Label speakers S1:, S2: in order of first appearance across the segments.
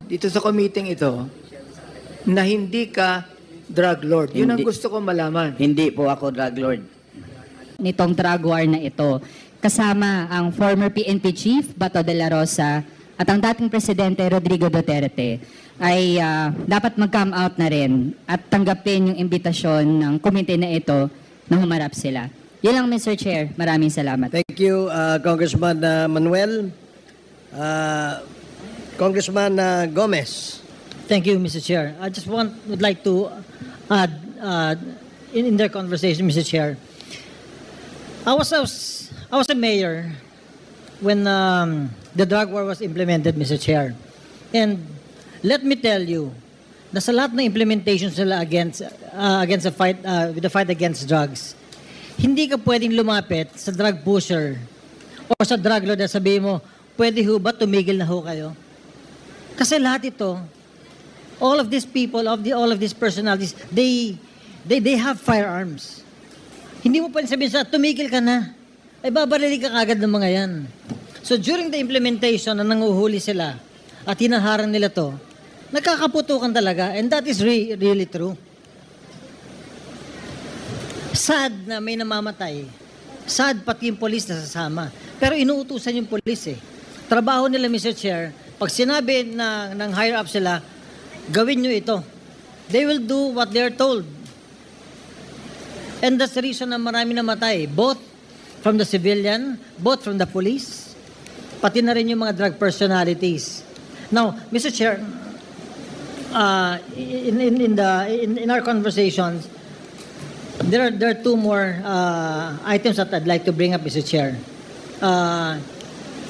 S1: dito sa committee ito na hindi ka drug lord. Yun ang
S2: Hindi.
S1: gusto ko malaman.
S2: Hindi po ako drug lord.
S3: Nitong drug war na ito. Kasama ang former PNP Chief Bato de la Rosa at ang dating Presidente Rodrigo Duterte ay dapat mag-come out na rin at tanggapin yung imbitasyon ng komite na ito na humarap sila. Yan lang, Mr. Chair. Maraming salamat.
S4: Thank you, Congressman Manuel. Congressman Gomez.
S5: Thank you, Mr. Chair. I just would like to add in their conversation, Mr. Chair. I was a mayor when the drug war was implemented, Mr. Chair. And let me tell you, nasa lahat ng implementation sila against the fight with the fight against drugs. Hindi ka pwedeng lumapit sa drug pusher o sa drug lord na sabihin mo, pwede ho ba tumigil na ho kayo? Kasi lahat ito, all of these people, all of these personalities, they have firearms. Hindi mo pwedeng sabihin sa tumigil ka na. Ay babarili ka agad ng mga yan. So during the implementation na nanguhuli sila at hinaharang nila to, nagkakaputukan talaga, and that is really true. Sad na may namamatay. Sad pati yung polis na sasama. Pero inuutusan yung polis eh. Trabaho nila, Mr. Chair, pag sinabi ng higher up sila, gawin nyo ito. They will do what they're told. And that's the reason na marami namatay. Both from the civilian, both from the police, pati na rin yung mga drug personalities. Now, Mr. Chair, in our conversations, there are two more items that I'd like to bring up, Mr. Chair.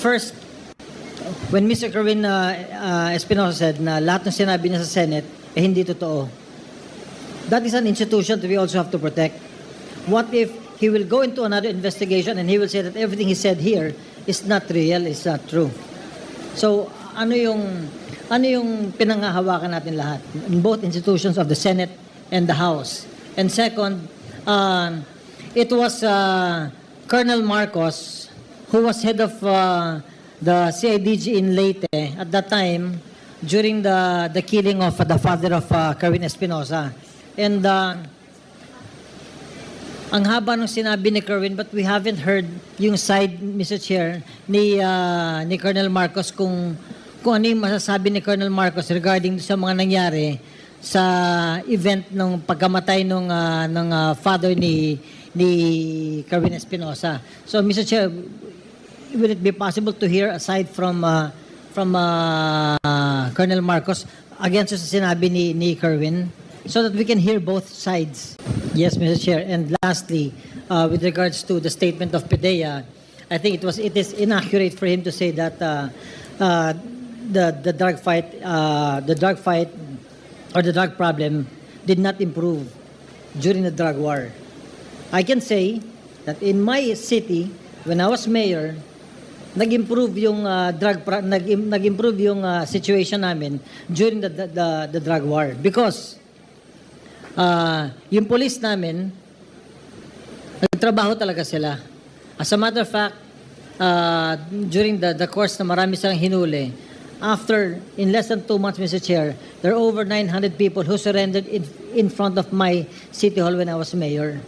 S5: First, when Mr. Kerwin Espinosa said na lahat ng sinabi niya sa Senate hindi totoo. That is an institution that we also have to protect. What if he will go into another investigation and he will say that everything he said here is not real, is not true? So, ano yung pinanghahawakan natin lahat in both institutions of the Senate and the House? And second, it was Colonel Marcos who was head of the CIDG in Leyte at that time during the killing of the father of Kerwin Espinosa. And ang haba ng sinabi ni Kerwin, but we haven't heard yung side, Mr. Chair, ni Colonel Marcos kung ano yung masasabi ni Colonel Marcos regarding sa mga nangyari sa event ng pagkamatay ng father ni Kerwin Espinosa. So, Mr. Chair, will it be possible to hear aside from Colonel Marcos against sa sinabi ni Kerwin so that we can hear both sides? Yes, Mr. Chair. And lastly, with regards to the statement of PDEA, I think it is inaccurate for him to say that the drug fight or the drug problem did not improve during the drug war. I can say that in my city, when I was mayor, nag-improve yung nag-improve yung situation namin during the drug war because yung police namin nagtrabaho talaga sila. As a matter of fact, during the course na marami silang hinuli, after, in less than 2 months, Mr. Chair, there are over 900 people who surrendered in front of my city hall when I was mayor.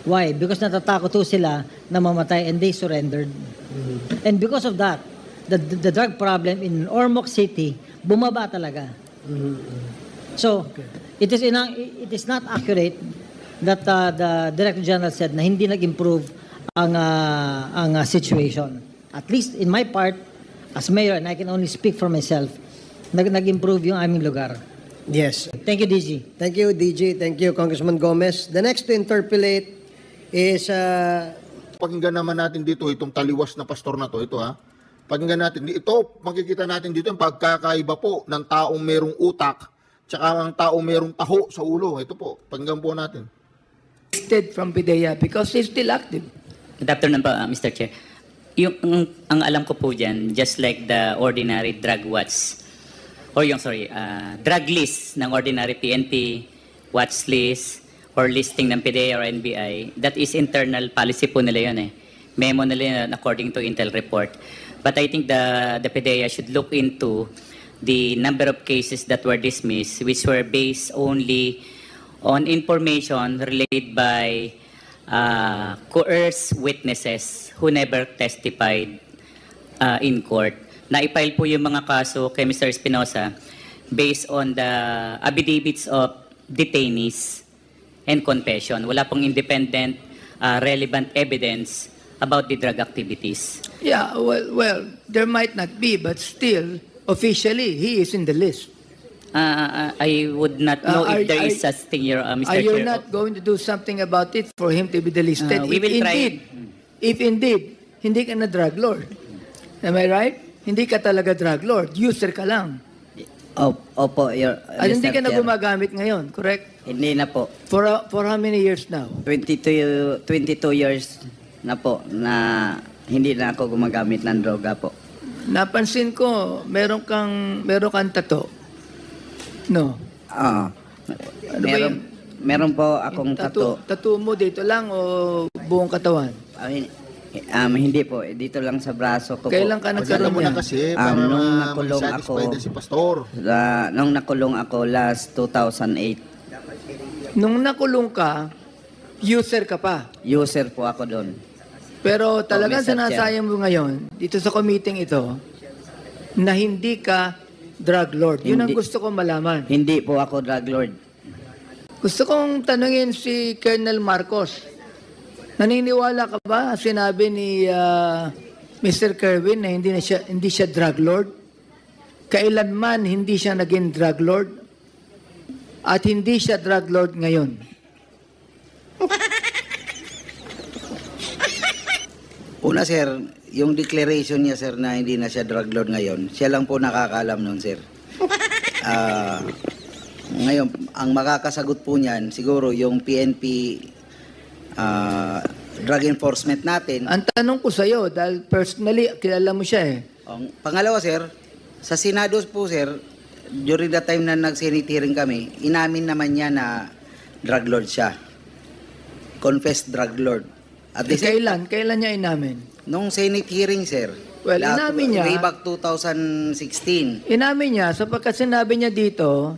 S5: Why? Because natatakot ho sila na mamatay and they surrendered. Mm-hmm. And because of that, the drug problem in Ormoc City, bumaba talaga. Mm-hmm. So, okay. It is not accurate that the Director General said na hindi nag-improve ang situation. At least in my part, as mayor, and I can only speak for myself, nag-improve yung aming lugar.
S4: Yes.
S5: Thank you, DG.
S4: Thank you, DG. Thank you, Congressman Gomez. The next to interpolate is...
S6: Pakinggan naman natin dito itong taliwas na pastor na to. Ito ha. Pakinggan natin. Ito, makikita natin dito yung pagkakaiba po ng taong merong utak tsaka ang taong merong taho sa ulo. Ito po. Pakinggan po natin.
S1: From PDEA because he's still active.
S7: Good afternoon po, Mr. Chair. Ang alam ko po dyan, just like the ordinary drug watch, or drug list ng ordinary PNP, watch list, or listing ng PDEA or NBI, that is internal policy po nila yun eh. Memo nila yun according to Intel report. But I think the PDEA should look into the number of cases that were dismissed, which were based only on information relayed by coerced witnesses who never testified in court. Naipile po yung mga kaso kay Mr. Espinosa based on the affidavits of detainees and confession. Wala pong independent, relevant evidence about the drug activities.
S1: Yeah, well, there might not be, but still, officially, he is in the list.
S7: I would not know if there is such thing, Mr.
S1: Are you
S7: Chair.
S1: not going to do something about it for him to be delisted?
S7: We will try.
S1: If indeed, hindi ka na drug lord. Am I right? Hindi ka talaga drug lord. User ka lang.
S2: Opo,
S1: At hindi ka na gumagamit ngayon, correct?
S2: Hindi na po.
S1: For how many years now?
S2: 22 years na po na hindi na ako gumagamit ng droga po.
S1: Napansin ko, meron kang tato. No.
S2: Oo.
S1: Ano ba yun?
S2: Meron po akong tattoo.
S1: Tattoo mo dito lang o buong katawan?
S2: Hindi po. Dito lang sa braso ko
S1: Kailan
S2: po.
S1: ka nagkaroon
S6: Mo na
S1: niya?
S6: kasi para
S2: Nung nakulong
S6: satisfy
S2: ako.
S6: din si Pastor.
S2: Nung nakulong ako last 2008,
S1: Nung nakulong ka, user ka pa.
S2: user po ako doon.
S1: Pero talagang
S2: Mr. Chair.
S1: sinasayang mo ngayon, dito sa committee ito, na hindi ka drug lord. Yun ang
S2: Hindi.
S1: gusto kong malaman.
S2: Hindi po ako drug lord.
S1: Gusto kong tanungin si Colonel Marcos. Naniniwala ka ba sinabi ni Mr. Kerwin na hindi siya drug lord? Kailanman hindi siya naging drug lord? At hindi siya drug lord ngayon?
S8: Una sir, yung declaration niya sir na hindi na siya drug lord ngayon, siya lang po nakakaalam nun sir. Ngayon, ang makakasagot po niyan, siguro yung PNP drug enforcement natin.
S1: Ang tanong ko sa'yo, dahil personally, kilala mo siya eh.
S8: Ang pangalawa sir, sa Senado po sir, during the time na nag-Senate hearing kami, inamin naman niya na drug lord siya. Confessed drug lord. At the same,
S1: Kailan niya inamin?
S8: nung Senate hearing sir,
S1: Well, inamin niya.
S8: way back 2016.
S1: Inamin niya, sapagkat sinabi niya dito,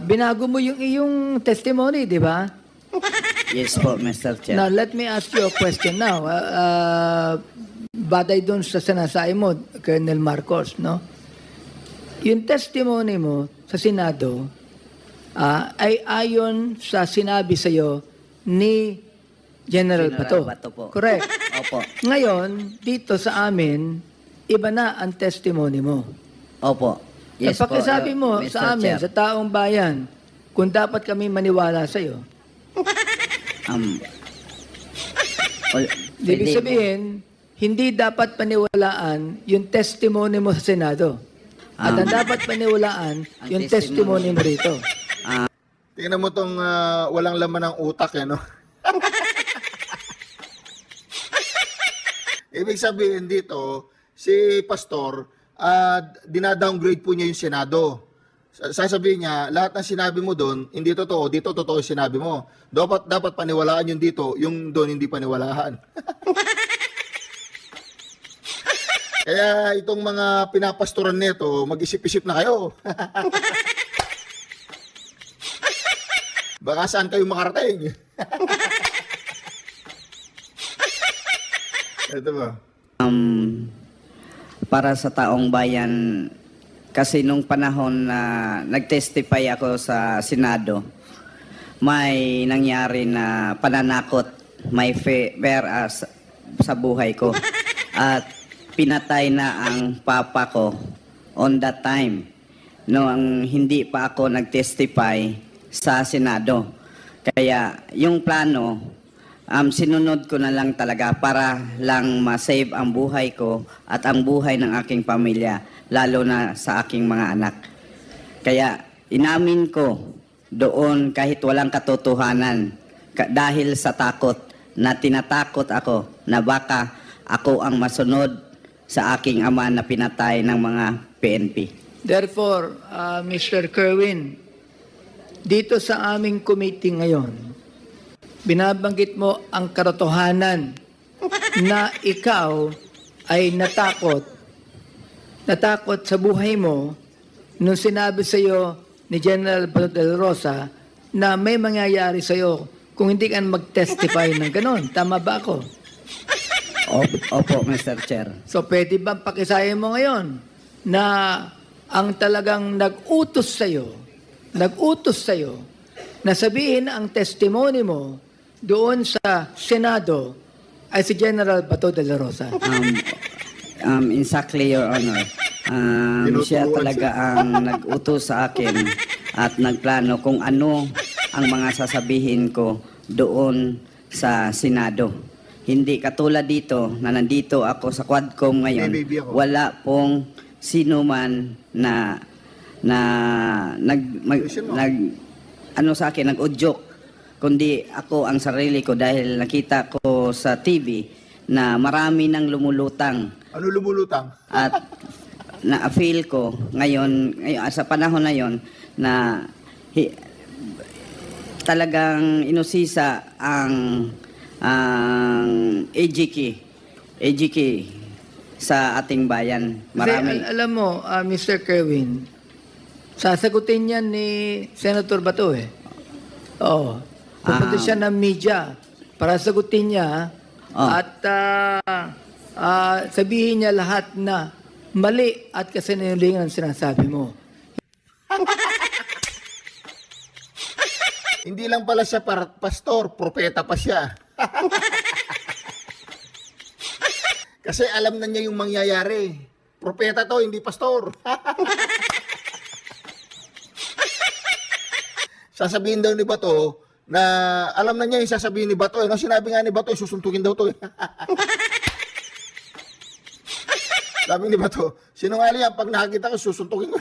S1: binago mo yung iyong testimony, di ba?
S2: Yes po, Mr. Chair.
S1: Now, let me ask you a question now. Baday doon sa sinasay mo, Colonel Marcos, no? Yung testimony mo sa Senado ay ayon sa sinabi sa'yo ni General Bato.
S2: Bato po.
S1: Correct.
S2: Opo.
S1: Ngayon, dito sa amin, iba na ang testimony mo.
S2: Opo. Yes po.
S1: Pakisabi mo
S2: Mr.
S1: sa amin,
S2: Chair.
S1: sa taong bayan, kung dapat kami maniwala sa'yo. Ibig sabihin, hindi dapat paniwalaan yung testimony mo sa Senado. At ang dapat paniwalaan yung testimony mo rito.
S6: Tingnan mo tong walang laman ng utak eh, no? Ibig sabihin dito, si Pastor, dinadowngrade po niya yung Senado. Sasabihin niya, lahat ng sinabi mo doon, hindi totoo, dito totoo yung sinabi mo. Dapat paniwalaan yung dito, yung doon hindi paniwalaan. Kaya itong mga pinapastoran nito, mag-isip-isip na kayo. Baka saan kayo makarating? Ito ba?
S2: Para sa taong bayan, kasi nung panahon na nag-testify ako sa Senado, may nangyari na pananakot, may fear sa buhay ko. At pinatay na ang papa ko on that time, noong hindi pa ako nag-testify sa Senado. Kaya yung plano, sinunod ko na lang talaga para lang ma-save ang buhay ko at ang buhay ng aking pamilya, lalo na sa aking mga anak. Kaya inamin ko doon kahit walang katotohanan dahil sa takot na tinatakot ako na baka ako ang masunod sa aking ama na pinatay ng mga PNP.
S1: Therefore, Mr. Kerwin, dito sa aming committee ngayon, binabanggit mo ang katotohanan na ikaw ay natakot sa buhay mo nung sinabi sa iyo ni General Bato de la Rosa na may mangyayari sa iyo kung hindi ka mag-testify ng ganon. Tama ba ako?
S2: Opo, Mr. Chair.
S1: So pwede bang pakisahin mo ngayon na ang talagang nag-utos sa iyo na sabihin ang testimony mo doon sa Senado ay si General Bato de la Rosa?
S2: Exactly, Your Honor. Siya talaga ang nag-utos sa akin at nagplano kung ano ang mga sasabihin ko doon sa Senado. Hindi katulad dito na nandito ako sa Quadcom ngayon, wala pong sino man na sa akin, nag-udyok, kundi ako ang sarili ko dahil nakita ko sa TV na marami nang lumulutang.
S6: Ano lumulutang?
S2: At na-feel ko ngayon, sa panahon na yon na talagang inusisa ang AGK sa ating bayan. Marami.
S1: Kasi, alam mo, Mr. Kerwin, sasagutin yan ni Senator Bato eh. Oo. Pupunta siya ng media para sagutin niya at sabihin niya lahat na mali at kasinungalingan ang sinasabi mo.
S6: Hindi lang pala siya pastor, propeta pa siya. Kasi alam na niya yung mangyayari. Propeta to, hindi pastor. Sasabihin daw ni Bato na alam na niya yung sasabihin ni Bato. Ano sinabi nga ni Bato, susuntukin daw to. Sabi ni Bato, sinungaling yan, pag nakakita ko, susuntukin ko.